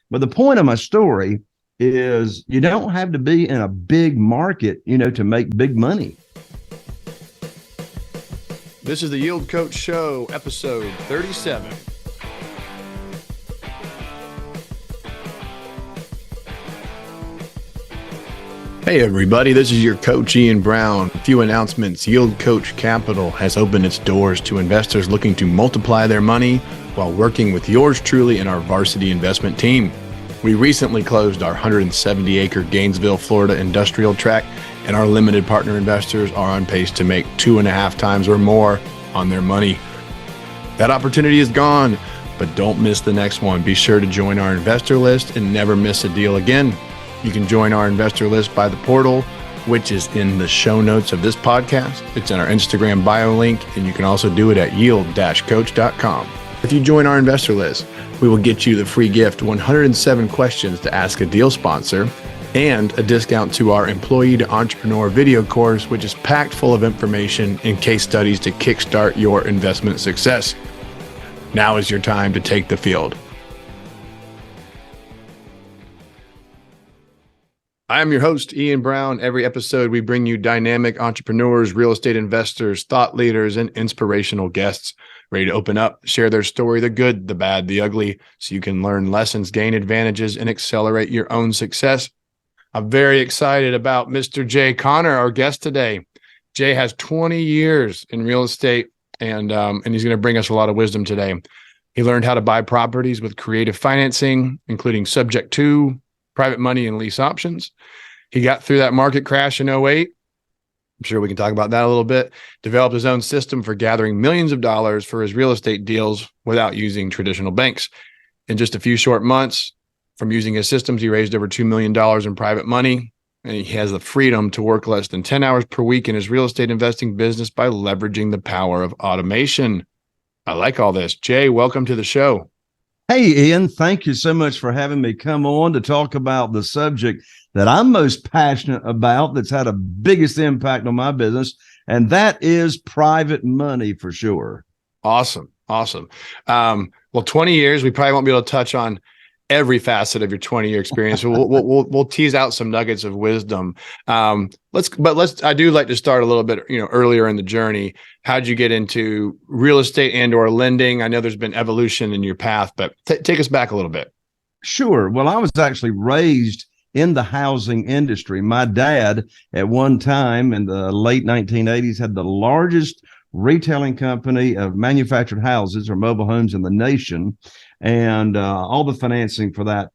But the point of my story is you don't have to be in a big market, to make big money. This is the Yield Coach Show, episode 37. Hey everybody, this is your coach Ian Brown. A few announcements. Yield Coach Capital has opened its doors to investors looking to multiply their money while working with yours truly and our varsity investment team. We recently closed our 170-acre Gainesville, Florida industrial tract, and our limited partner investors are on pace to make 2.5 times or more on their money. That opportunity is gone, but don't miss the next one. Be sure to join our investor list and never miss a deal again. You can join our investor list by the portal, which is in the show notes of this podcast. It's in our Instagram bio link, and you can also do it at yield-coach.com. If you join our investor list, we will get you the free gift, 107 questions to ask a deal sponsor, and a discount to our Employee to Entrepreneur video course, which is packed full of information and case studies to kickstart your investment success. Now is your time to take the field. I am your host, Ian Brown. Every episode, we bring you dynamic entrepreneurs, real estate investors, thought leaders, and inspirational guests ready to open up, share their story, the good, the bad, the ugly, so you can learn lessons, gain advantages, and accelerate your own success. I'm very excited about Mr. Jay Connor, our guest today. Jay has 20 years in real estate, and he's going to bring us a lot of wisdom today. He learned how to buy properties with creative financing, including subject to private money and lease options. He got through that market crash in 2008. I'm sure we can talk about that a little bit. Developed his own system for gathering millions of dollars for his real estate deals without using traditional banks. In just a few short months from using his systems, he raised over $2 million in private money, and he has the freedom to work less than 10 hours per week in his real estate investing business by leveraging the power of automation. I like all this. Jay, welcome to the show. Hey, Ian, thank you so much for having me come on to talk about the subject that I'm most passionate about, that's had a biggest impact on my business, and that is private money for sure. Awesome. Well, 20 years, we probably won't be able to touch on every facet of your 20-year experience. We'll tease out some nuggets of wisdom. I do like to start a little bit, earlier in the journey. How'd you get into real estate and or lending? I know there's been evolution in your path, but take us back a little bit. Sure. Well, I was actually raised in the housing industry. My dad, at one time in the late 1980s, had the largest retailing company of manufactured houses or mobile homes in the nation. And all the financing for that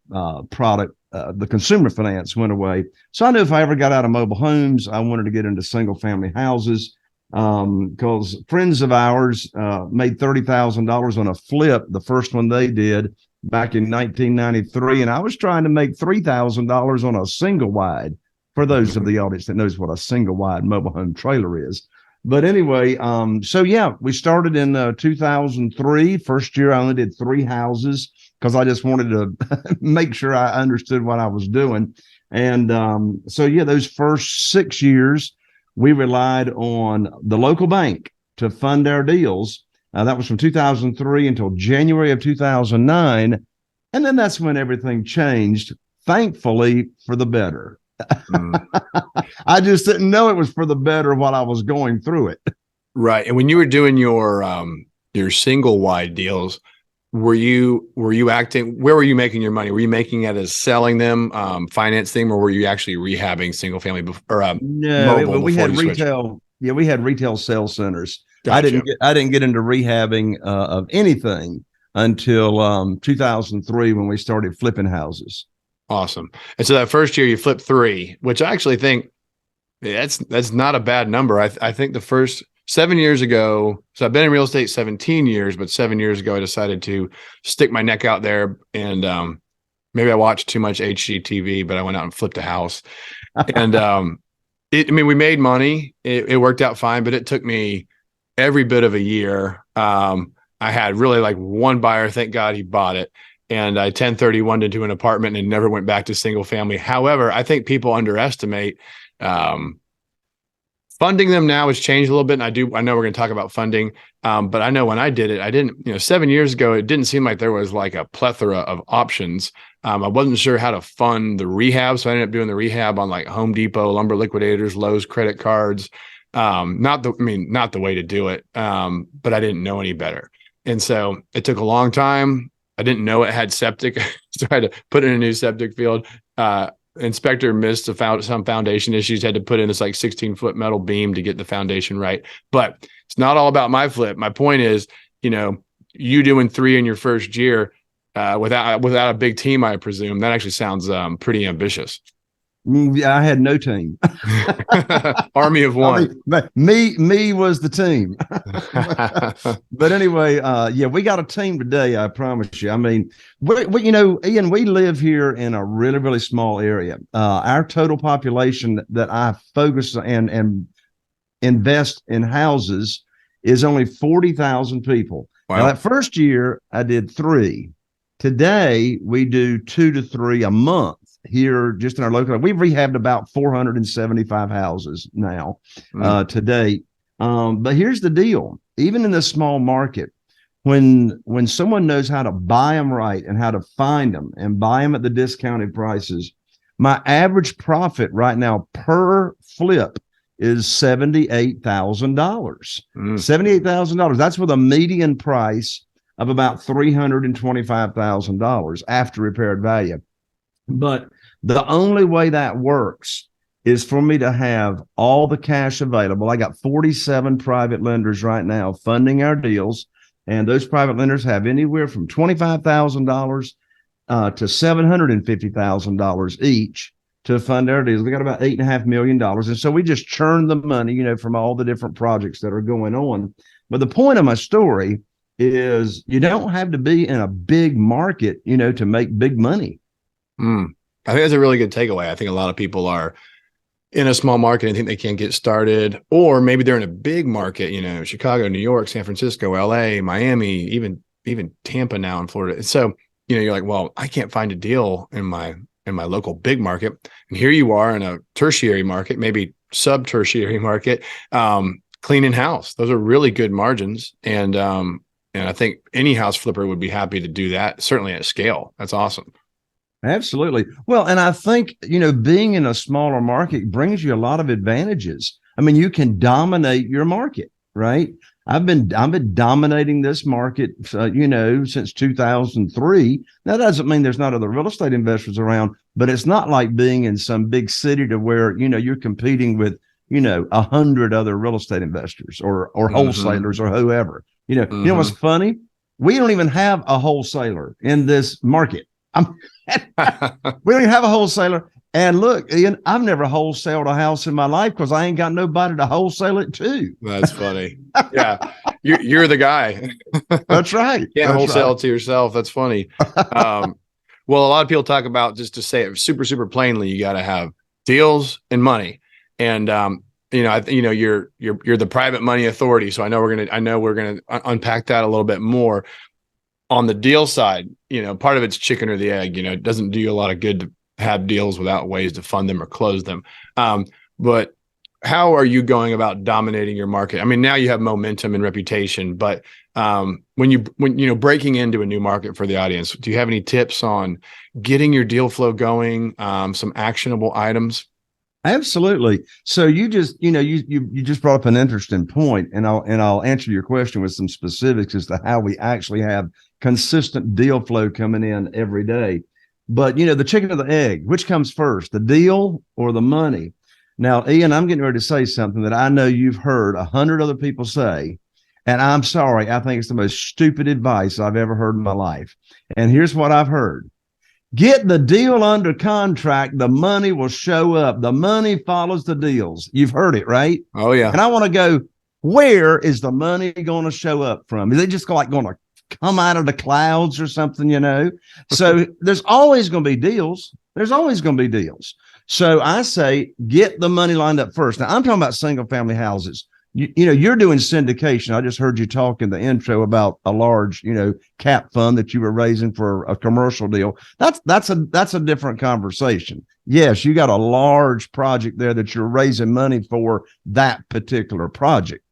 product, the consumer finance, went away. So I knew if I ever got out of mobile homes, I wanted to get into single family houses, because friends of ours made $30,000 on a flip, the first one they did back in 1993. And I was trying to make $3,000 on a single wide, for those of the audience that knows what a single wide mobile home trailer is. But anyway, we started in 2003. First year, I only did 3 houses because I just wanted to make sure I understood what I was doing. And those first 6 years, we relied on the local bank to fund our deals. That was from 2003 until January of 2009. And then that's when everything changed, thankfully, for the better. I just didn't know it was for the better while I was going through it. Right. And when you were doing your single wide deals, were you acting, where were you making your money? Were you making it as selling them, financing them, or were you actually rehabbing single family No, we had retail. Yeah, we had retail sales centers. Gotcha. I didn't get into rehabbing of anything until 2003 when we started flipping houses. Awesome. And so that first year you flipped 3, which I actually think that's not a bad number. I think the first 7 years ago, so I've been in real estate 17 years, but 7 years ago I decided to stick my neck out there, and maybe I watched too much HGTV, but I went out and flipped a house. And we made money. It worked out fine, but it took me every bit of a year. I had really like one buyer, thank God he bought it. And I 1031'd into an apartment and never went back to single family. However, I think people underestimate funding them now has changed a little bit. And I know we're going to talk about funding. But I know when I did it, I didn't, 7 years ago, it didn't seem like there was like a plethora of options. I wasn't sure how to fund the rehab. So I ended up doing the rehab on like Home Depot, Lumber Liquidators, Lowe's credit cards. Not the way to do it. But I didn't know any better. And so it took a long time. I didn't know it had septic. So I had to put in a new septic field. Inspector missed some foundation issues, had to put in this like 16-foot metal beam to get the foundation right. But it's not all about my flip. My point is, you doing 3 in your first year without a big team, I presume, that actually sounds pretty ambitious. Yeah, I had no team. Army of one. Me was the team. But anyway, we got a team today. I promise you. I mean, we Ian, we live here in a really, really small area. Our total population that I focus and invest in houses is only 40,000 people. Wow. Now, that first year I did 3. Today we do 2 to 3 a month. Here, just in our local, we've rehabbed about 475 houses now to date. But here's the deal: even in this small market, when someone knows how to buy them right and how to find them and buy them at the discounted prices, my average profit right now per flip is $78,000. $78,000. That's with a median price of about $325,000 after repaired value. But the only way that works is for me to have all the cash available. I got 47 private lenders right now funding our deals, and those private lenders have anywhere from $25,000 to $750,000 each to fund our deals. We got about $8.5 million. And so we just churn the money, from all the different projects that are going on. But the point of my story is you don't have to be in a big market, to make big money. I think that's a really good takeaway. I think a lot of people are in a small market and think they can't get started, or maybe they're in a big market, Chicago, New York, San Francisco, LA, Miami, even Tampa now in Florida. And so, you're like, well, I can't find a deal in my local big market. And here you are in a tertiary market, maybe sub-tertiary market, cleaning house. Those are really good margins. And I think any house flipper would be happy to do that, certainly at scale. That's awesome. Absolutely. Well, and I think, being in a smaller market brings you a lot of advantages. I mean, you can dominate your market, right? I've been dominating this market, since 2003. That doesn't mean there's not other real estate investors around, but it's not like being in some big city to where, you're competing with, 100 other real estate investors or wholesalers or whoever. You know what's funny? We don't even have a wholesaler in this market. We don't even have a wholesaler. And look, Ian, I've never wholesaled a house in my life because I ain't got nobody to wholesale it to. That's funny. Yeah, you're the guy. That's right. You can't wholesale it to yourself. That's funny. Well, a lot of people talk about, just to say it super, super plainly, you got to have deals and money. And you're the private money authority. So I know we're gonna unpack that a little bit more. On the deal side, part of it's chicken or the egg. It doesn't do you a lot of good to have deals without ways to fund them or close them. But how are you going about dominating your market? I mean, now you have momentum and reputation, but when breaking into a new market for the audience, do you have any tips on getting your deal flow going? Some actionable items? Absolutely. So you just brought up an interesting point, and I'll answer your question with some specifics as to how we actually have consistent deal flow coming in every day. But the chicken or the egg, which comes first, the deal or the money? Now, Ian, I'm getting ready to say something that I know you've heard 100 other people say, and I'm sorry, I think it's the most stupid advice I've ever heard in my life. And here's what I've heard. Get the deal under contract. The money will show up. The money follows the deals. You've heard it, right? Oh, yeah. And I want to go, where is the money going to show up from? Is it just going to come out of the clouds or something, So there's always going to be deals. There's always going to be deals. So I say, get the money lined up first. Now, I'm talking about single family houses. you're doing syndication. I just heard you talk in the intro about a large, cap fund that you were raising for a commercial deal. That's a different conversation. Yes, you got a large project there that you're raising money for that particular project.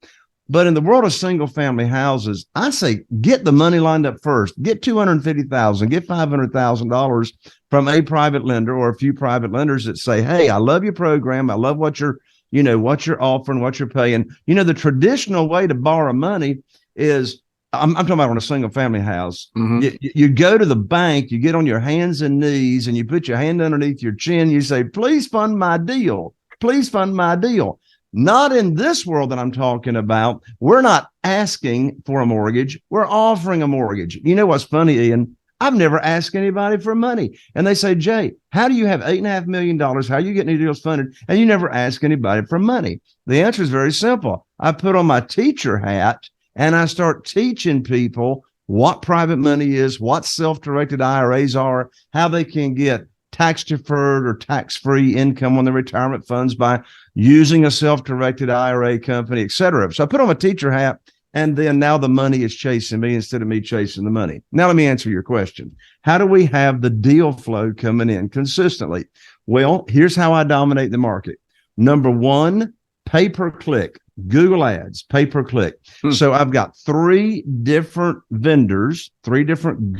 But in the world of single family houses, I say get the money lined up first. Get $250,000, get $500,000 from a private lender or a few private lenders that say, "Hey, I love your program. I love what you're offering, what you're paying." The traditional way to borrow money is, I'm talking about on a single family house. Mm-hmm. You go to the bank, you get on your hands and knees, and you put your hand underneath your chin. You say, "Please fund my deal. Please fund my deal." Not in this world that I'm talking about. We're not asking for a mortgage. We're offering a mortgage. You know what's funny, Ian? I've never asked anybody for money. And they say, "Jay, how do you have $8.5 million? How are you getting these deals funded? And you never ask anybody for money?" The answer is very simple. I put on my teacher hat and I start teaching people what private money is, what self-directed IRAs are, how they can get tax deferred or tax-free income on their retirement funds by using a self-directed IRA company, et cetera. So I put on my teacher hat, and then now the money is chasing me instead of me chasing the money. Now let me answer your question. How do we have the deal flow coming in consistently? Well, here's how I dominate the market. Number one, pay-per-click. Google ads, pay-per-click. So I've got 3 different vendors, 3 different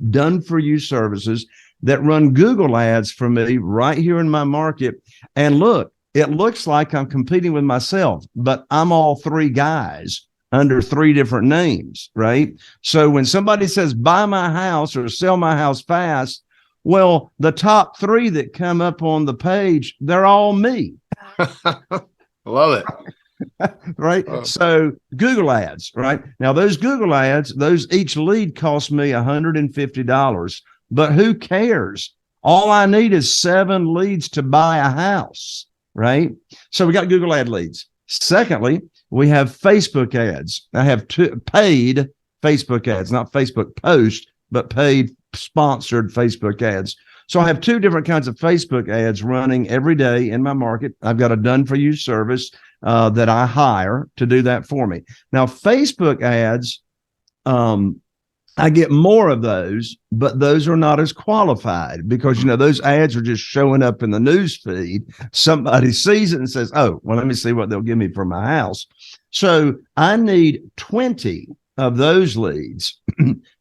done-for-you services that run Google ads for me right here in my market. And look, it looks like I'm competing with myself, but I'm all 3 guys under 3 different names, right? So when somebody says, "Buy my house" or "Sell my house fast," well, the top 3 that come up on the page, they're all me. Love it. Right. So Google ads, right? Now those Google ads, each lead cost me $150. But who cares? All I need is 7 leads to buy a house, right? So we got Google ad leads. Secondly, we have Facebook ads. I have 2 paid Facebook ads, not Facebook post, but paid sponsored Facebook ads. So I have 2 different kinds of Facebook ads running every day in my market. I've got a done-for-you service that I hire to do that for me. Now, Facebook ads, I get more of those, but those are not as qualified because, those ads are just showing up in the news feed. Somebody sees it and says, "Oh, well, let me see what they'll give me for my house." So I need 20 of those leads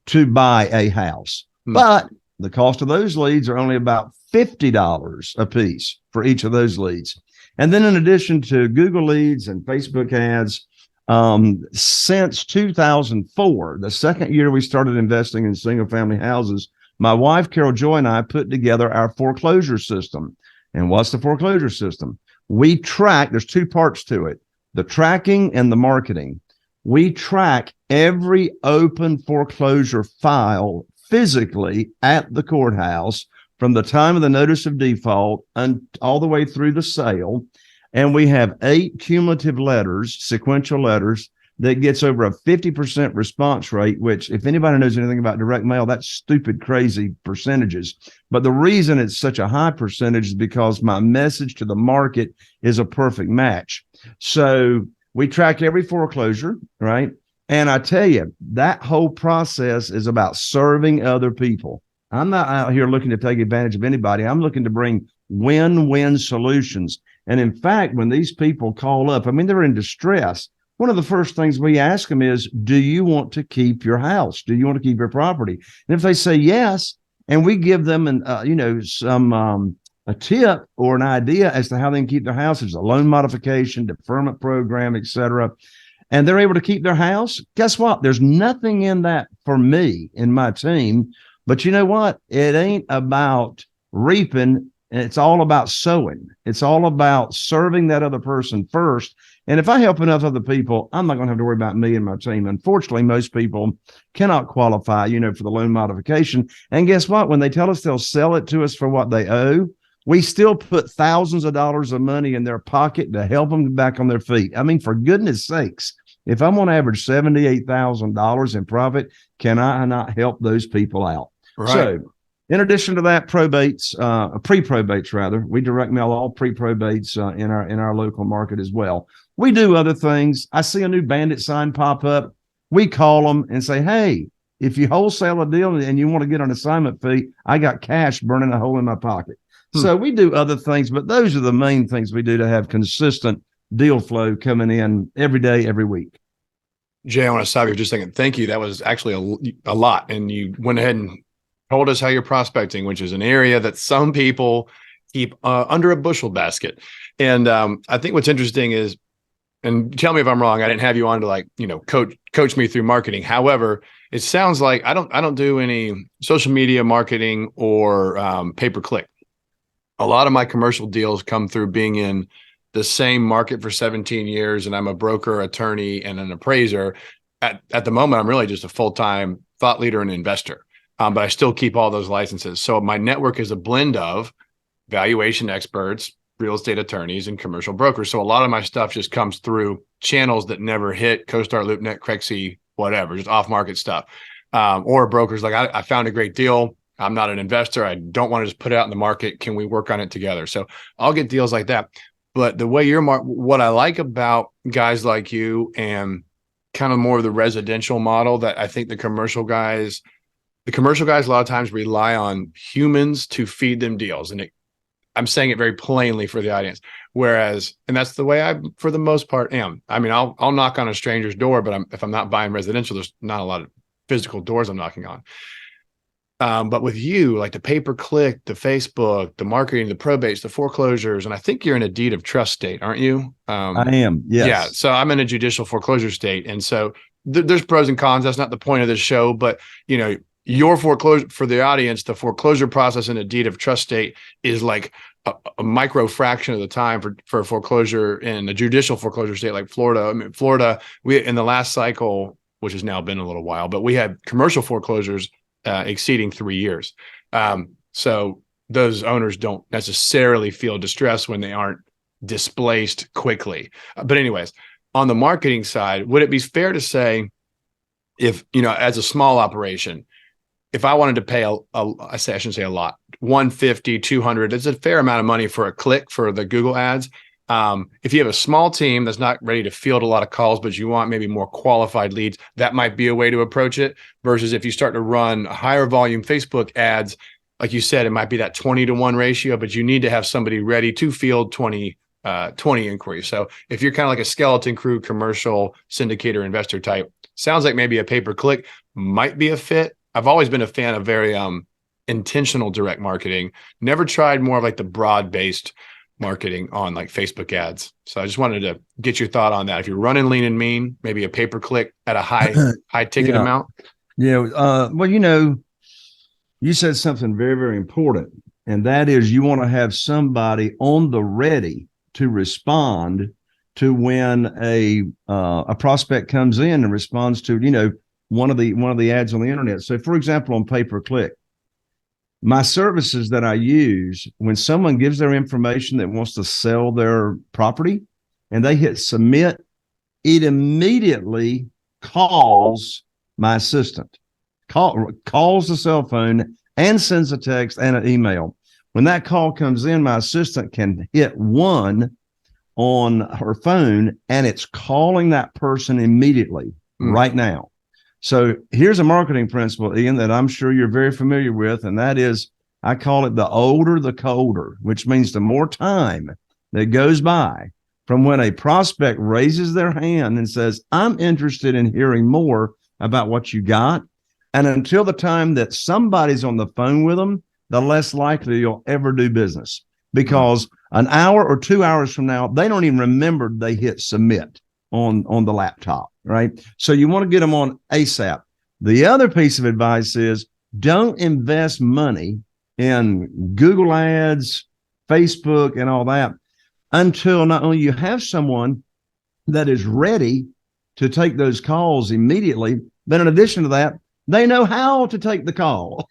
to buy a house. But the cost of those leads are only about $50 a piece for each of those leads. And then in addition to Google leads and Facebook ads, since 2004, the second year we started investing in single family houses, my wife, Carol Joy, and I put together our foreclosure system. And what's the foreclosure system? We track, there's 2 parts to it, the tracking and the marketing. We track every open foreclosure file physically at the courthouse from the time of the notice of default all the way through the sale. And we have 8 cumulative letters, sequential letters, that gets over a 50% response rate, which if anybody knows anything about direct mail, that's stupid, crazy percentages. But the reason it's such a high percentage is because my message to the market is a perfect match. So we track every foreclosure, right? And I tell you, that whole process is about serving other people. I'm not out here looking to take advantage of anybody. I'm looking to bring win-win solutions. And in fact, when these people call up, they're in distress. One of the first things we ask them is, "Do you want to keep your house? Do you want to keep your property?" And if they say yes, and we give them a tip or an idea as to how they can keep their house, there's a loan modification, deferment program, et cetera, and they're able to keep their house, guess what? There's nothing in that for me and my team. But you know what? It ain't about reaping. It's all about sowing. It's all about serving that other person first. And if I help enough other people, I'm not going to have to worry about me and my team. Unfortunately, most people cannot qualify, for the loan modification. And guess what? When they tell us they'll sell it to us for what they owe, we still put thousands of dollars of money in their pocket to help them back on their feet. For goodness sakes, if I'm on average $78,000 in profit, can I not help those people out? Right. So in addition to that, pre-probates rather, we direct mail all pre-probates in our local market as well. We do other things. I see a new bandit sign pop up. We call them and say, hey, if you wholesale a deal and you want to get an assignment fee, I got cash burning a hole in my pocket. So we do other things, but those are the main things we do to have consistent deal flow coming in every day, every week. Jay, I want to stop you for just a second. Thank you. That was actually a lot. And you went ahead and told us how you're prospecting, which is an area that some people keep under a bushel basket. And I think what's interesting is, and tell me if I'm wrong, I didn't have you on to like, coach me through marketing. However, it sounds like I don't do any social media marketing or pay-per-click. A lot of my commercial deals come through being in the same market for 17 years, and I'm a broker, attorney, and an appraiser. At the moment, I'm really just a full-time thought leader and investor, but I still keep all those licenses. So my network is a blend of valuation experts, real estate attorneys, and commercial brokers. So a lot of my stuff just comes through channels that never hit CoStar, LoopNet, Crexi, whatever, just off-market stuff. Or brokers like, I found a great deal. I'm not an investor. I don't want to just put it out in the market. Can we work on it together? So I'll get deals like that. But the way what I like about guys like you and kind of more of the residential model, that I think the commercial guys a lot of times rely on humans to feed them deals. And I'm saying it very plainly for the audience. Whereas, and that's the way I, for the most part, am. I mean, I'll knock on a stranger's door, but if I'm not buying residential, there's not a lot of physical doors I'm knocking on. But with you, like the pay-per-click, the Facebook, the marketing, the probates, the foreclosures, and I think you're in a deed of trust state, aren't you? I am, yes. Yeah, so I'm in a judicial foreclosure state. And so there's pros and cons. That's not the point of this show, but your foreclosure, for the audience, the foreclosure process in a deed of trust state is like a micro fraction of the time for foreclosure in a judicial foreclosure state like Florida. I mean, Florida, we in the last cycle, which has now been a little while, but we had commercial foreclosures exceeding 3 years. So those owners don't necessarily feel distressed when they aren't displaced quickly. But anyways, on the marketing side, would it be fair to say, if, as a small operation, if I wanted to pay I shouldn't say a lot, 150, 200, it's a fair amount of money for a click for the Google ads. If you have a small team that's not ready to field a lot of calls, but you want maybe more qualified leads, that might be a way to approach it. Versus if you start to run higher volume Facebook ads, like you said, it might be that 20-to-1 ratio, but you need to have somebody ready to field 20 inquiries. So if you're kind of like a skeleton crew, commercial syndicator investor type, sounds like maybe a pay-per-click might be a fit. I've always been a fan of very intentional direct marketing. Never tried more of like the broad-based marketing on like Facebook ads. So I just wanted to get your thought on that. If you're running lean and mean, maybe a pay-per-click at a high ticket amount. Yeah. Well, you said something very, very important, and that is you want to have somebody on the ready to respond to when a prospect comes in and responds to, one of the ads on the internet. So for example, on pay-per-click, my services that I use, when someone gives their information that wants to sell their property and they hit submit, it immediately calls my assistant, calls the cell phone and sends a text and an email. When that call comes in, my assistant can hit 1 on her phone and it's calling that person immediately right now. So here's a marketing principle, Ian, that I'm sure you're very familiar with, and that is, I call it the older, the colder, which means the more time that goes by from when a prospect raises their hand and says, I'm interested in hearing more about what you got, and until the time that somebody's on the phone with them, the less likely you'll ever do business. Because an hour or 2 hours from now, they don't even remember they hit submit on the laptop, right? So you want to get them on ASAP. The other piece of advice is don't invest money in Google ads, Facebook, and all that until not only you have someone that is ready to take those calls immediately, but in addition to that, they know how to take the call.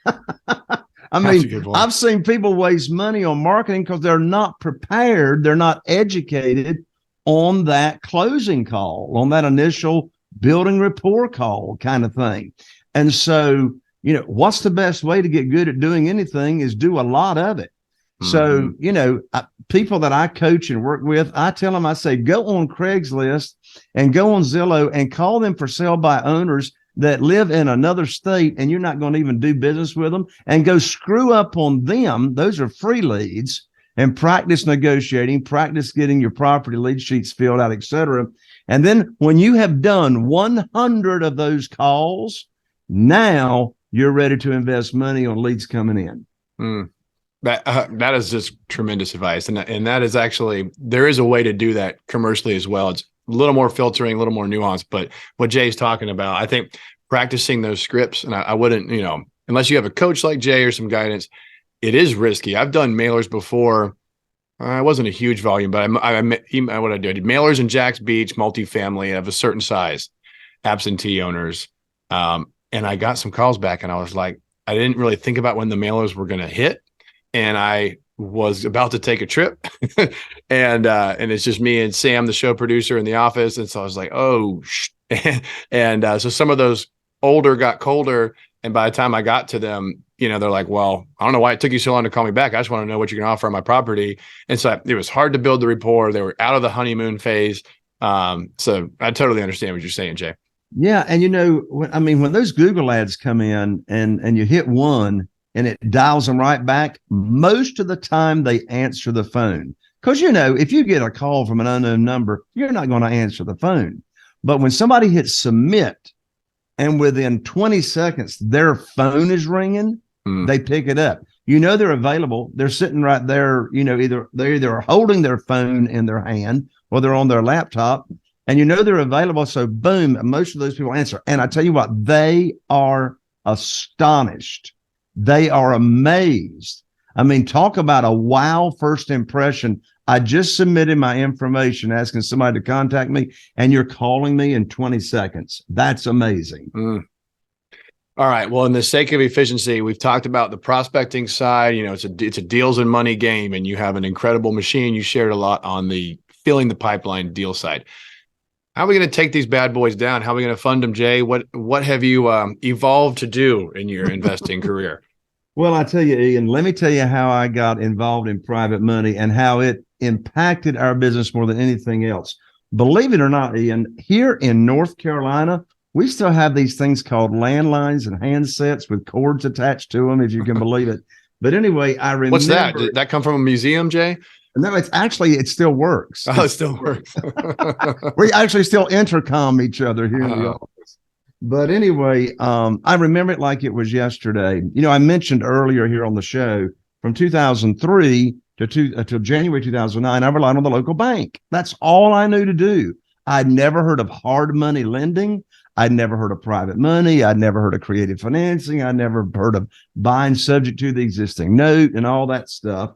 I mean, I've seen people waste money on marketing because they're not prepared. They're not educated on that closing call, on that initial building rapport call kind of thing. And so, what's the best way to get good at doing anything is do a lot of it. So, people that I coach and work with, I tell them, I say, go on Craigslist and go on Zillow and call them for sale by owners that live in another state, and you're not going to even do business with them, and go screw up on them. Those are free leads, and practice negotiating, practice getting your property lead sheets filled out, etc. And then when you have done 100 of those calls, now you're ready to invest money on leads coming in. That is just tremendous advice. And that is actually, there is a way to do that commercially as well. It's a little more filtering, a little more nuanced, but what Jay's talking about, I think practicing those scripts, and I wouldn't, unless you have a coach like Jay or some guidance, it is risky. I've done mailers before. I wasn't a huge volume, but what I did mailers in Jack's Beach, multifamily of a certain size, absentee owners. And I got some calls back, and I was like, I didn't really think about when the mailers were going to hit. And I was about to take a trip and it's just me and Sam, the show producer, in the office. And so I was like, so some of those older got colder. And by the time I got to them, they're like, well, I don't know why it took you so long to call me back. I just want to know what you're going to offer on my property. And so it was hard to build the rapport. They were out of the honeymoon phase. So I totally understand what you're saying, Jay. Yeah. And when those Google ads come in and you hit one, and it dials them right back, most of the time they answer the phone. Because, if you get a call from an unknown number, you're not going to answer the phone. But when somebody hits submit and within 20 seconds, their phone is ringing, they pick it up. They're available. They're sitting right there, they're either holding their phone in their hand or they're on their laptop, and they're available. So boom, most of those people answer. And I tell you what, they are astonished. They are amazed. Talk about a wow first impression. I just submitted my information asking somebody to contact me, and you're calling me in 20 seconds. That's amazing. All right. Well, in the sake of efficiency, we've talked about the prospecting side. It's a deals and money game, and you have an incredible machine. You shared a lot on the filling the pipeline deal side. How are we going to take these bad boys down? How are we going to fund them, Jay? What have you evolved to do in your investing career? Well, I tell you, Ian, let me tell you how I got involved in private money and how it impacted our business more than anything else. Believe it or not, Ian, here in North Carolina, we still have these things called landlines and handsets with cords attached to them, if you can believe it. But anyway, I remember. What's that? Did that come from a museum, Jay? No, it still works. Oh, it still works. We actually still intercom each other here in the office. But anyway, I remember it like it was yesterday. I mentioned earlier here on the show from 2003 to January 2009, I relied on the local bank. That's all I knew to do. I'd never heard of hard money lending. I'd never heard of private money. I'd never heard of creative financing. I'd never heard of buying subject to the existing note and all that stuff.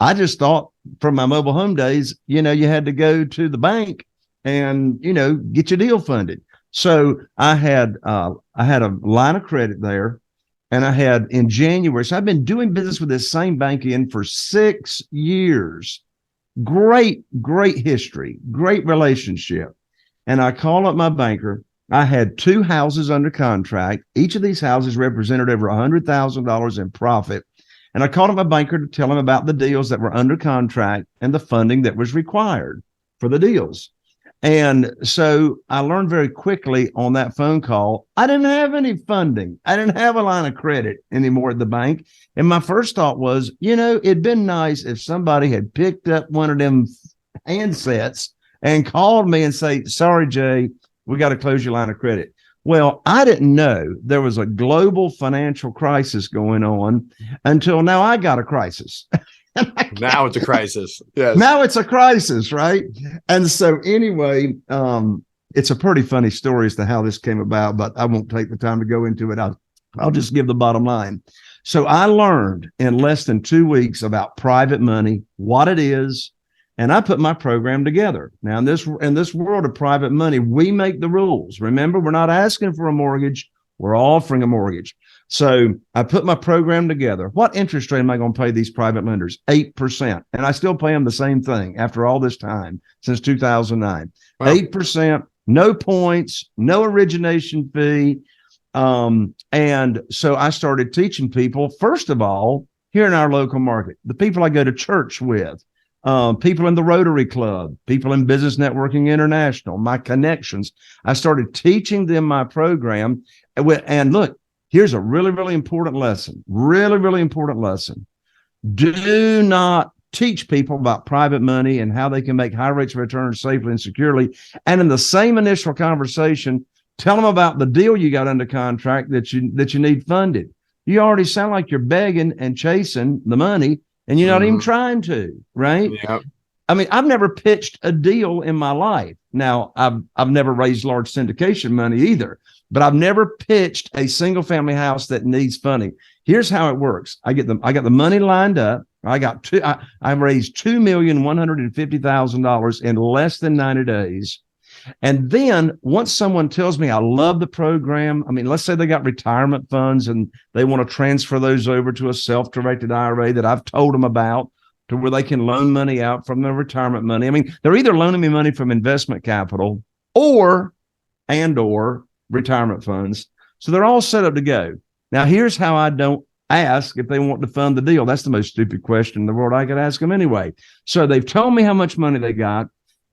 I just thought from my mobile home days, you had to go to the bank and, get your deal funded. So I had a line of credit there, and I had in January. So I've been doing business with this same bank for 6 years. Great history, great relationship. And I called up my banker. I had 2 houses under contract. Each of these houses represented over $100,000 in profit. And I called up my banker to tell him about the deals that were under contract and the funding that was required for the deals. And so I learned very quickly on that phone call, I didn't have any funding. I didn't have a line of credit anymore at the bank. And my first thought was, it'd been nice if somebody had picked up one of them handsets and called me and say, sorry, Jay, we got to close your line of credit. Well, I didn't know there was a global financial crisis going on until now. I got a crisis. Now it's a crisis. Yes. Now it's a crisis, right? And so anyway, it's a pretty funny story as to how this came about, but I won't take the time to go into it. I'll just give the bottom line. So I learned in less than 2 weeks about private money, what it is, and I put my program together. Now, in this world of private money, we make the rules. Remember, we're not asking for a mortgage. We're offering a mortgage. So I put my program together. What interest rate am I going to pay these private lenders? 8%. And I still pay them the same thing after all this time, since 2009. Wow. 8%, no points, no origination fee. And so I started teaching people, first of all, here in our local market, the people I go to church with, people in the Rotary Club, people in Business Networking International, my connections. I started teaching them my program. And look, here's a really, really important lesson. Really, really important lesson. Do not teach people about private money and how they can make high rates of return safely and securely. And in the same initial conversation, tell them about the deal you got under contract that you need funded. You already sound like you're begging and chasing the money, and you're not even trying to, right? Yeah. I mean, I've never pitched a deal in my life. Now, I've never raised large syndication money either, but I've never pitched a single family house that needs funding. Here's how it works. I got the money lined up. I raised $2,150,000 in less than 90 days. And then once someone tells me I love the program, I mean, let's say they got retirement funds and they want to transfer those over to a self-directed IRA that I've told them about, to where they can loan money out from their retirement money. I mean, they're either loaning me money from investment capital or retirement funds. So they're all set up to go. Now, here's how I don't ask if they want to fund the deal. That's the most stupid question in the world. I could ask them anyway. So they've told me how much money they got.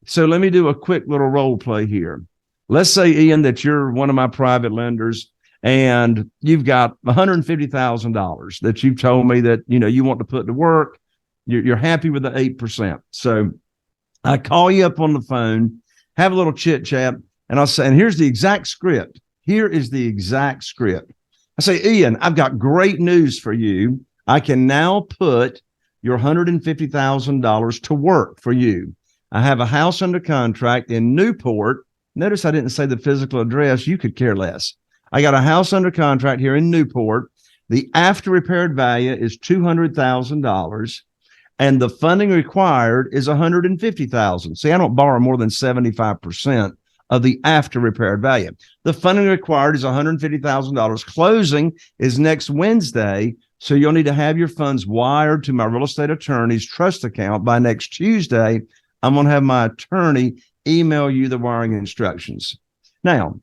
So let me do a quick little role play here. Let's say, Ian, that you're one of my private lenders and you've got $150,000 that you've told me that, you want to put to work. You're happy with the 8%. So I call you up on the phone, have a little chit chat, and I'll say, and here's the exact script. Here is the exact script. I say, Ian, I've got great news for you. I can now put your $150,000 to work for you. I have a house under contract in Newport. Notice I didn't say the physical address. You could care less. I got a house under contract here in Newport. The after repaired value is $200,000. And the funding required is $150,000. See, I don't borrow more than 75% of the after repaired value. The funding required is $150,000. Closing is next Wednesday. So you'll need to have your funds wired to my real estate attorney's trust account by next Tuesday. I'm going to have my attorney email you the wiring instructions. Now,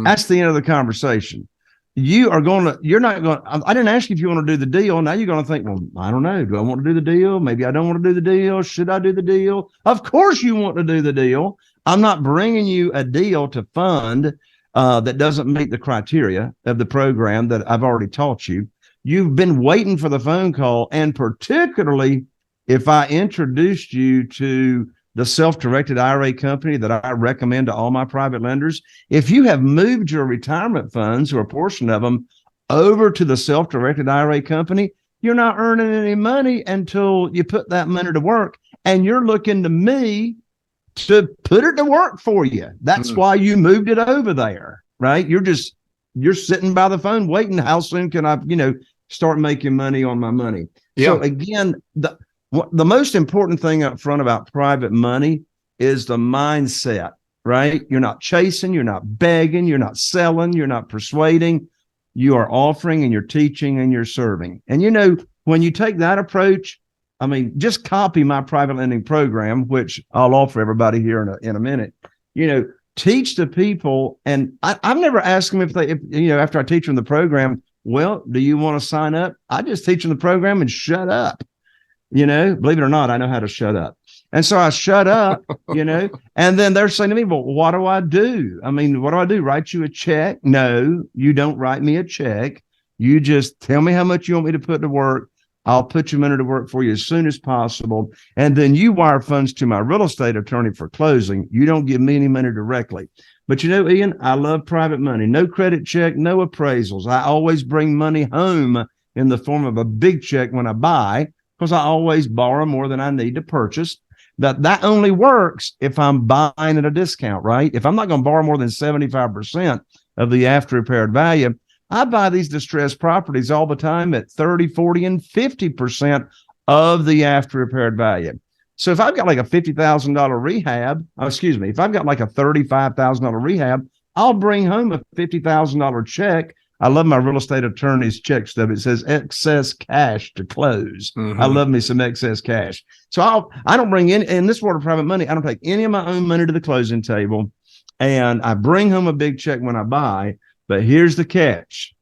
that's the end of the conversation. You're not going to, I didn't ask you if you want to do the deal. Now you're going to think, well, I don't know. Do I want to do the deal? Maybe I don't want to do the deal. Should I do the deal? Of course you want to do the deal. I'm not bringing you a deal to fund that doesn't meet the criteria of the program that I've already taught you. You've been waiting for the phone call. And particularly if I introduced you to the self-directed IRA company that I recommend to all my private lenders, if you have moved your retirement funds or a portion of them over to the self-directed IRA company, you're not earning any money until you put that money to work. And you're looking to me to put it to work for you. That's why you moved it over there, right? You're sitting by the phone waiting. How soon can I, start making money on my money? Yeah. So again, the most important thing up front about private money is the mindset, right? You're not chasing, you're not begging, you're not selling, you're not persuading. You are offering and you're teaching and you're serving. And when you take that approach, I mean, just copy my private lending program, which I'll offer everybody here in a minute. Teach the people. And I've never asked them if after I teach them the program, well, do you want to sign up? I just teach them the program and shut up. Believe it or not, I know how to shut up. And so I shut up, and then they're saying to me, well, what do I do? I mean, what do I do? Write you a check? No, you don't write me a check. You just tell me how much you want me to put to work. I'll put your money to work for you as soon as possible. And then you wire funds to my real estate attorney for closing. You don't give me any money directly. But Ian, I love private money. No credit check, no appraisals. I always bring money home in the form of a big check when I buy, because I always borrow more than I need to purchase. That only works if I'm buying at a discount, right? If I'm not going to borrow more than 75% of the after repaired value, I buy these distressed properties all the time at 30, 40, and 50% of the after repaired value. So if I've got like a $50,000 rehab, if I've got like a $35,000 rehab, I'll bring home a $50,000 check. I love my real estate attorney's check stub. It says excess cash to close. I love me some excess cash. So I don't bring in this world of private money. I don't take any of my own money to the closing table, and I bring home a big check when I buy. But here's the catch.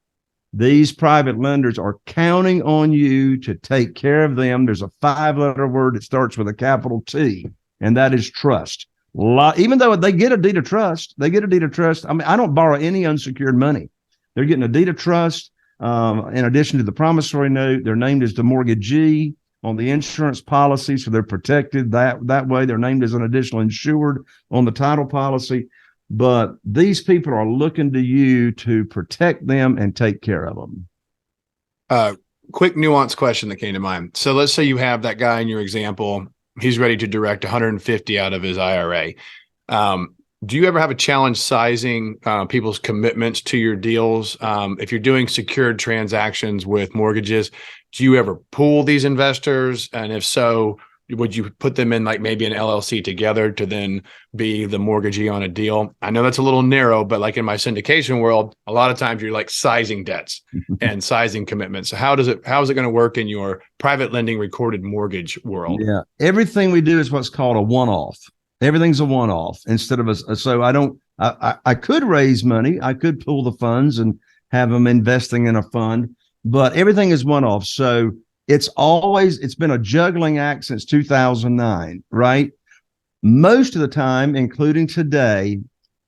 These private lenders are counting on you to take care of them. There's a 5-letter word that starts with a capital T, and that is trust. Even though they get a deed of trust, I mean, I don't borrow any unsecured money. They're getting a deed of trust. In addition to the promissory note, they're named as the mortgagee on the insurance policy, so they're protected that way. They're named as an additional insured on the title policy. But these people are looking to you to protect them and take care of them. Quick nuanced question that came to mind. So let's say you have that guy in your example. He's ready to direct 150 out of his IRA. Do you ever have a challenge sizing people's commitments to your deals? If you're doing secured transactions with mortgages, do you ever pool these investors? And if so, would you put them in like maybe an LLC together to then be the mortgagee on a deal? I know that's a little narrow, but like in my syndication world, a lot of times you're like sizing debts and sizing commitments. So how is it going to work in your private lending recorded mortgage world? Yeah, everything we do is what's called a one-off. Everything's a one-off instead of so I could raise money. I could pool the funds and have them investing in a fund, but everything is one-off. So it's been a juggling act since 2009, right? Most of the time, including today,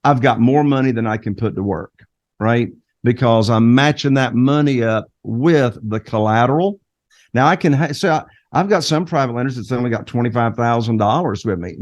I've got more money than I can put to work, right? Because I'm matching that money up with the collateral. Now I've got some private lenders that's only got $25,000 with me,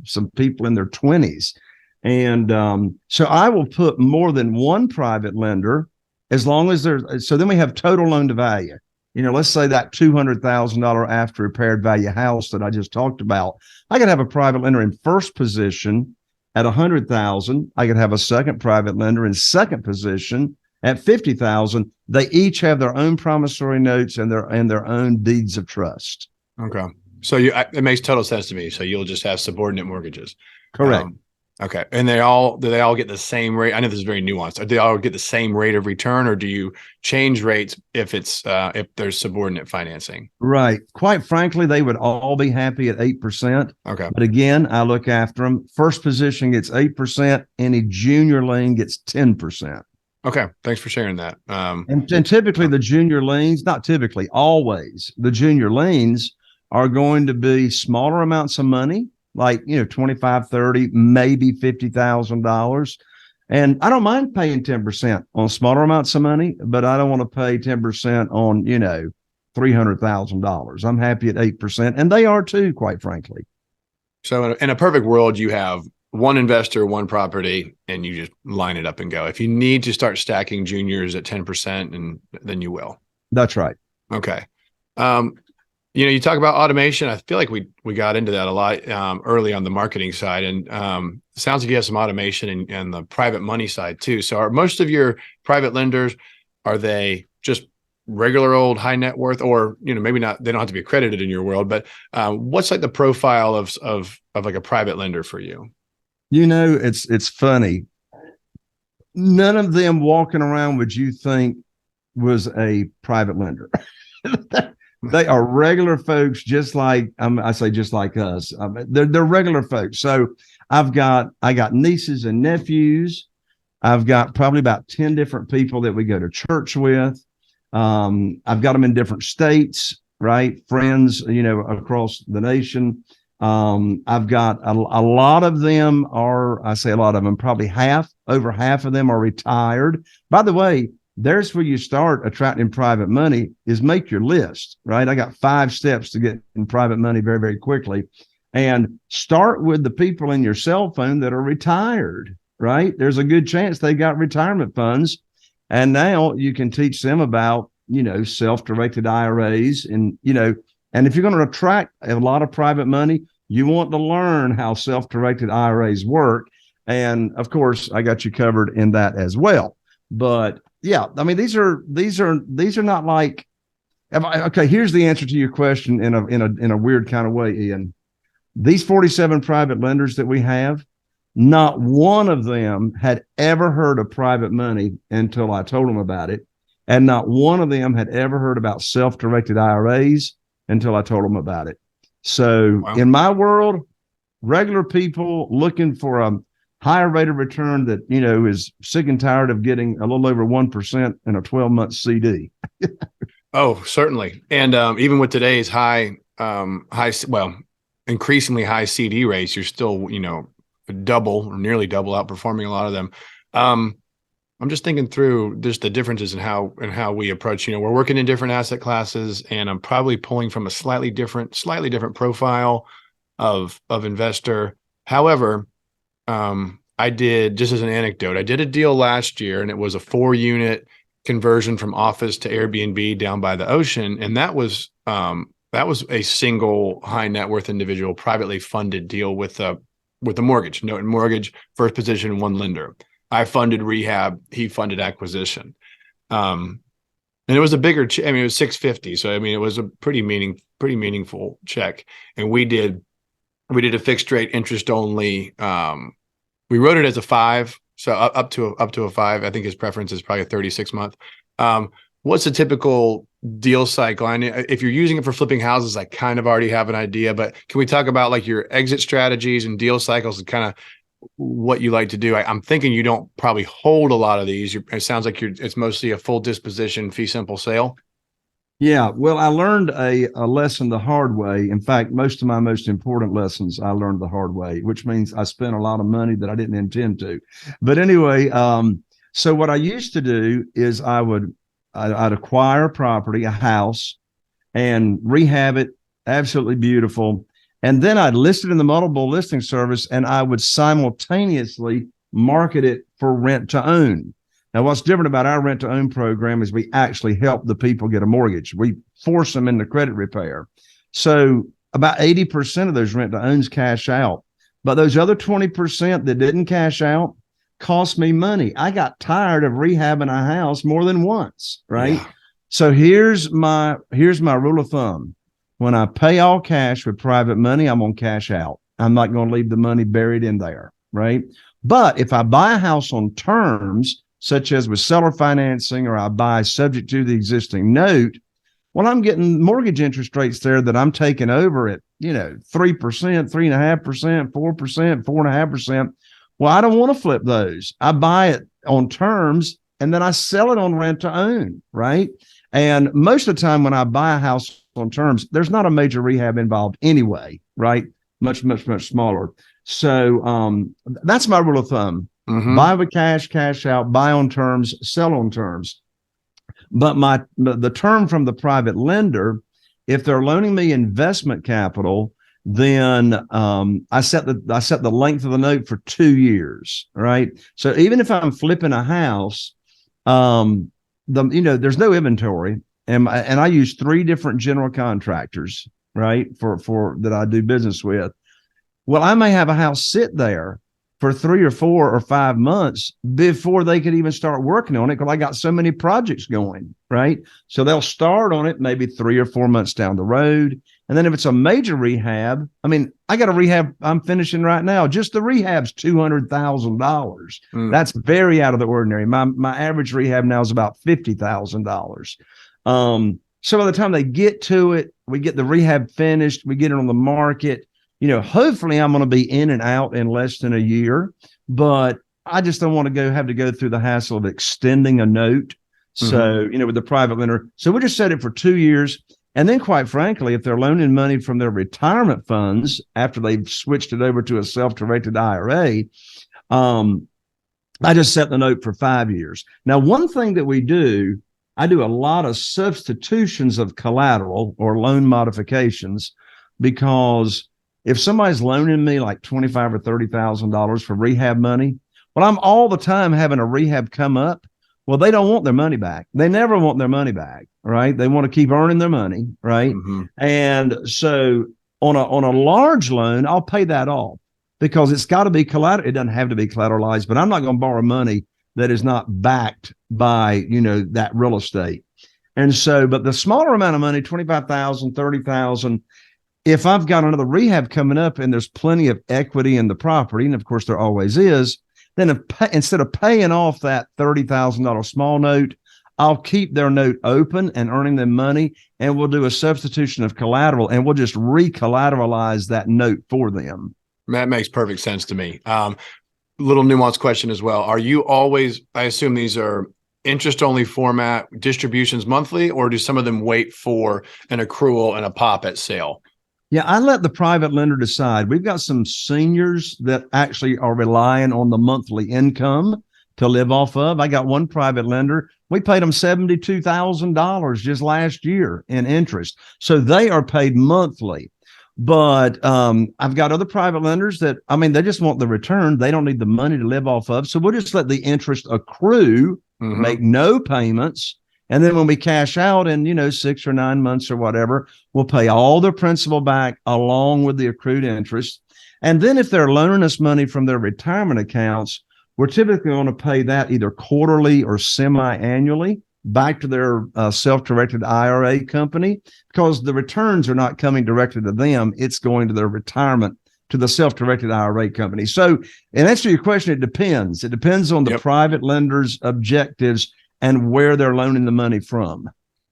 some people in their 20s. And so I will put more than one private lender as long as so then we have total loan to value. Let's say that $200,000 after repaired value house that I just talked about, I could have a private lender in first position at 100,000. I could have a second private lender in second position at 50,000. They each have their own promissory notes and their own deeds of trust. Okay. So it makes total sense to me. So you'll just have subordinate mortgages. Correct. Okay. And do they all get the same rate? I know this is very nuanced. Do they all get the same rate of return, or do you change rates if there's subordinate financing? Right. Quite frankly, they would all be happy at 8%. Okay. But again, I look after them. First position gets 8%. Any junior lien gets 10%. Okay. Thanks for sharing that. And typically the junior liens, not typically, always, the junior liens are going to be smaller amounts of money, like, $25, $30, maybe $50,000. And I don't mind paying 10% on smaller amounts of money, but I don't want to pay 10% on, $300,000. I'm happy at 8%. And they are too, quite frankly. So in a perfect world, you have one investor, one property, and you just line it up and go. If you need to start stacking juniors at 10%, and then you will. That's right. Okay. You talk about automation. I feel like we got into that a lot early on the marketing side, and it sounds like you have some automation and the private money side too. So are most of your private lenders, are they just regular old high net worth, or maybe not? They don't have to be accredited in your world, but what's like the profile of like a private lender for you? It's funny. None of them walking around would you think was a private lender. They are regular folks, just like I say, just like us. They're regular folks. So I got nieces and nephews. I've got probably about 10 different people that we go to church with. I've got them in different states, right? Friends, across the nation. I've got a lot of them probably over half of them are retired. By the way, there's where you start attracting private money, is make your list, right? I got 5 steps to get in private money very, very quickly. And start with the people in your cell phone that are retired, right? There's a good chance they got retirement funds. And now you can teach them about, self-directed IRAs and if you're going to attract a lot of private money, you want to learn how self-directed IRAs work. And of course, I got you covered in that as well. But yeah, I mean, these are not like, okay, here's the answer to your question in a weird kind of way, Ian. These 47 private lenders that we have, not one of them had ever heard of private money until I told them about it. And not one of them had ever heard about self-directed IRAs until I told them about it. So wow. In my world, regular people looking for a higher rate of return that, you know, is sick and tired of getting a little over 1% in a 12-month CD. Oh, certainly. And even with today's increasingly high CD rates, you're still, you know, double or nearly double outperforming a lot of them. I'm just thinking through just the differences in how we approach, you know, we're working in different asset classes, and I'm probably pulling from a slightly different profile of investor. However, I did, just as an anecdote, I did a deal last year, and it was a 4-unit conversion from office to Airbnb down by the ocean. And that was a single high net worth individual privately funded deal with a mortgage, note and mortgage, first position, one lender. I funded rehab, he funded acquisition. And it was a bigger, it was 650. So, I mean, it was a pretty meaningful check. And we did a fixed rate interest only. We wrote it as a 5. So up to a 5. I think his preference is probably a 36-month. What's the typical deal cycle? And if you're using it for flipping houses, I kind of already have an idea, but can we talk about like your exit strategies and deal cycles and kind of what you like to do? I'm thinking you don't probably hold a lot of these. It sounds like it's mostly a full disposition, fee simple sale. Yeah, well, I learned a lesson the hard way. In fact, most of my most important lessons I learned the hard way, which means I spent a lot of money that I didn't intend to. But anyway, so what I used to do is I'd acquire a property, a house, and rehab it, absolutely beautiful. And then I'd list it in the multiple listing service, and I would simultaneously market it for rent to own. Now, what's different about our rent to own program is we actually help the people get a mortgage. We force them into credit repair. So about 80% of those rent to owns cash out. But those other 20% that didn't cash out cost me money. I got tired of rehabbing a house more than once, right? Yeah. So here's my rule of thumb. When I pay all cash with private money, I'm going to cash out. I'm not going to leave the money buried in there, right? But if I buy a house on terms, such as with seller financing, or I buy subject to the existing note, well, I'm getting mortgage interest rates there that I'm taking over at, 3%, 3.5%, 4%, 4.5%. Well, I don't want to flip those. I buy it on terms and then I sell it on rent to own, right? And most of the time when I buy a house on terms, there's not a major rehab involved anyway, right? Much, much, much smaller. So that's my rule of thumb. Mm-hmm. Buy with cash, cash out, buy on terms, sell on terms. But the term from the private lender, if they're loaning me investment capital, then I set the length of the note for 2 years, right? So even if I'm flipping a house, there's no inventory, and I use 3 different general contractors, right, for that I do business with. Well, I may have a house sit there for 3 or 4 or 5 months before they could even start working on it, because I got so many projects going, right? So they'll start on it maybe 3 or 4 months down the road. And then if it's a major rehab, I got a rehab I'm finishing right now. Just the rehab's $200,000. That's very out of the ordinary. My average rehab now is about $50,000. So by the time they get to it, we get the rehab finished, we get it on the market. Hopefully I'm going to be in and out in less than a year, but I just don't want to have to go through the hassle of extending a note. Mm-hmm. So, with the private lender. So we just set it for 2 years. And then quite frankly, if they're loaning money from their retirement funds after they've switched it over to a self-directed IRA, I just set the note for 5 years. Now, one thing that I do a lot of substitutions of collateral or loan modifications, because if somebody's loaning me like $25,000 or $30,000 for rehab money, well, I'm all the time having a rehab come up. Well, they don't want their money back. They never want their money back, right? They want to keep earning their money, right? Mm-hmm. And so on a large loan, I'll pay that off because it's got to be collateral. It doesn't have to be collateralized, but I'm not going to borrow money that is not backed by, that real estate. And so, but the smaller amount of money, $25,000, $30,000, if I've got another rehab coming up and there's plenty of equity in the property, and of course there always is, then instead of paying off that $30,000 small note, I'll keep their note open and earning them money, and we'll do a substitution of collateral, and we'll just recollateralize that note for them. That makes perfect sense to me. little nuanced question as well. Are you always, I assume these are interest only format distributions monthly, or do some of them wait for an accrual and a pop at sale? Yeah, I let the private lender decide. We've got some seniors that actually are relying on the monthly income to live off of. I got one private lender. We paid them $72,000 just last year in interest. So they are paid monthly. But I've got other private lenders that, I mean, they just want the return. They don't need the money to live off of. So we'll just let the interest accrue, make no payments. And then when we cash out in, 6 or 9 months or whatever, we'll pay all the principal back along with the accrued interest. And then if they're loaning us money from their retirement accounts, we're typically going to pay that either quarterly or semi-annually back to their self-directed IRA company, because the returns are not coming directly to them. It's going to their retirement, to the self-directed IRA company. So in answer to your question, it depends. It depends on the private lender's objectives and where they're loaning the money from.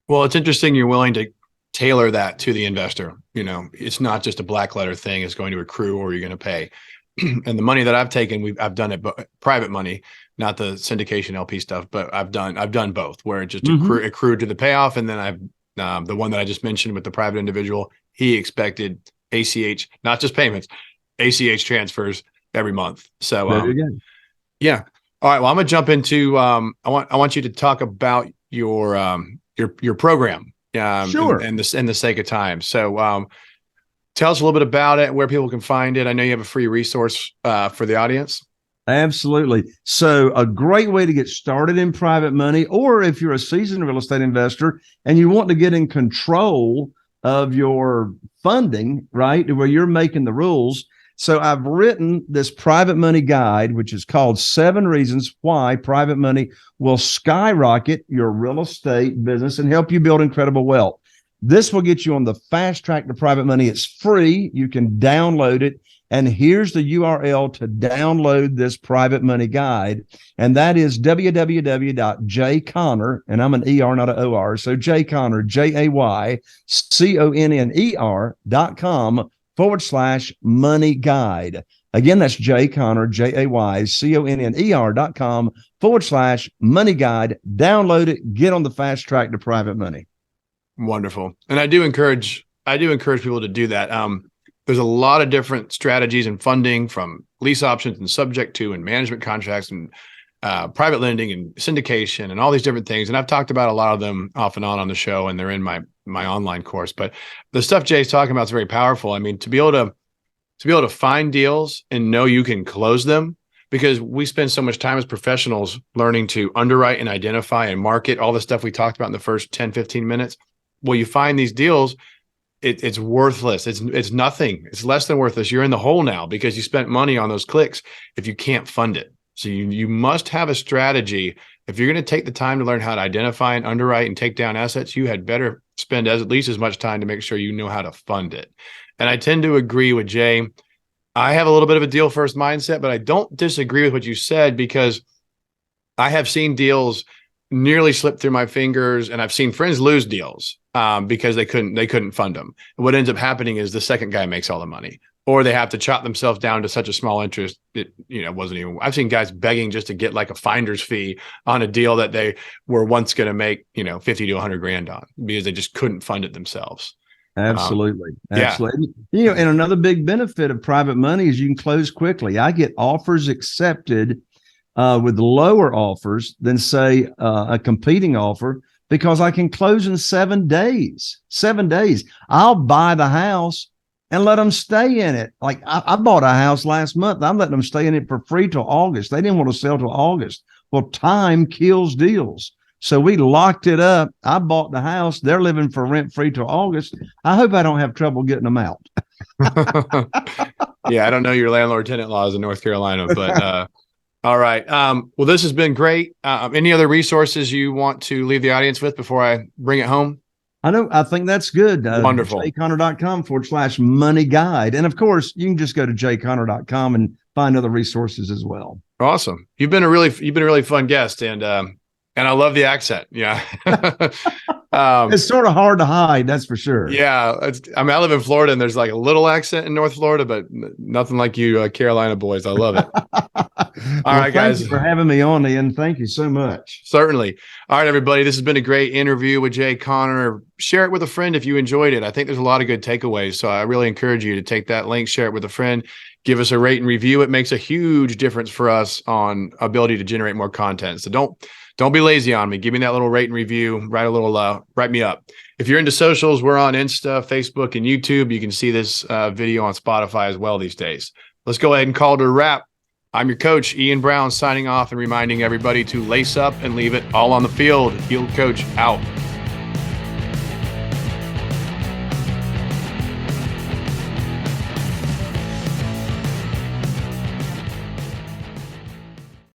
Well, it's interesting you're willing to tailor that to the investor. It's not just a black letter thing. It's going to accrue or you're going to pay. And the money that I've taken, I've done it, but private money, not the syndication LP stuff, but I've done both, where it just accrued to the payoff. And then I've the one that I just mentioned with the private individual, he expected ACH, not just payments, ACH transfers every month. So yeah. All right. Well, I'm gonna jump into I want you to talk about your program. Sure. And the sake of time. So tell us a little bit about it, where people can find it. I know you have a free resource for the audience. Absolutely. So a great way to get started in private money, or if you're a seasoned real estate investor and you want to get in control of your funding, right, where you're making the rules. So I've written this private money guide, which is called 7 Reasons Why Private Money Will Skyrocket Your Real Estate Business and Help You Build Incredible Wealth. This will get you on the fast track to private money. It's free. You can download it. And here's the URL to download this private money guide. And that is www.jayconner, and I'm an ER, not an OR. So Jayconner, JAYCONNER.com/money guide. Again, that's Jayconner, JAYCONNER.com/money guide. Download it, get on the fast track to private money. Wonderful. And I do encourage people to do that. There's a lot of different strategies and funding, from lease options and subject to and management contracts and private lending and syndication and all these different things. And I've talked about a lot of them off and on the show, and they're in my online course. But the stuff Jay's talking about is very powerful. I mean, to be able to find deals and know you can close them, because we spend so much time as professionals learning to underwrite and identify and market all the stuff we talked about in the first 10, 15 minutes. Well, you find these deals, it's worthless. It's nothing. It's less than worthless. You're in the hole now because you spent money on those clicks if you can't fund it. So you must have a strategy. If you're going to take the time to learn how to identify and underwrite and take down assets, you had better spend at least as much time to make sure you know how to fund it. And I tend to agree with Jay. I have a little bit of a deal first mindset, but I don't disagree with what you said, because I have seen deals nearly slip through my fingers, and I've seen friends lose deals because they couldn't fund them. And what ends up happening is the second guy makes all the money, or they have to chop themselves down to such a small interest it wasn't even. I've seen guys begging just to get like a finder's fee on a deal that they were once going to make 50 to 100 grand on, because they just couldn't fund it themselves. Absolutely. And another big benefit of private money is you can close quickly. I get offers accepted with lower offers than, say, a competing offer, because I can close in 7 days. 7 days. I'll buy the house and let them stay in it. Like I bought a house last month. I'm letting them stay in it for free till August. They didn't want to sell till August. Well, time kills deals. So we locked it up. I bought the house. They're living for rent free till August. I hope I don't have trouble getting them out. Yeah, I don't know your landlord tenant laws in North Carolina, but all right. Well, this has been great. Any other resources you want to leave the audience with before I bring it home? I think that's good. Wonderful. JayConner.com/money guide. And of course, you can just go to JayConner.com and find other resources as well. Awesome. You've been a really fun guest, and I love the accent. Yeah. It's sort of hard to hide, that's for sure. Yeah, I mean, I live in Florida, and there's like a little accent in North Florida, but nothing like you, Carolina boys. I love it. All right, guys. Thank you for having me on, Ian. Thank you so much. Certainly. All right, everybody. This has been a great interview with Jay Connor. Share it with a friend if you enjoyed it. I think there's a lot of good takeaways. So I really encourage you to take that link, share it with a friend, give us a rate and review. It makes a huge difference for us on ability to generate more content. So don't be lazy on me. Give me that little rate and review. Write me up. If you're into socials, we're on Insta, Facebook, and YouTube. You can see this video on Spotify as well these days. Let's go ahead and call it a wrap. I'm your coach, Ian Brown, signing off and reminding everybody to lace up and leave it all on the field. Yield Coach out.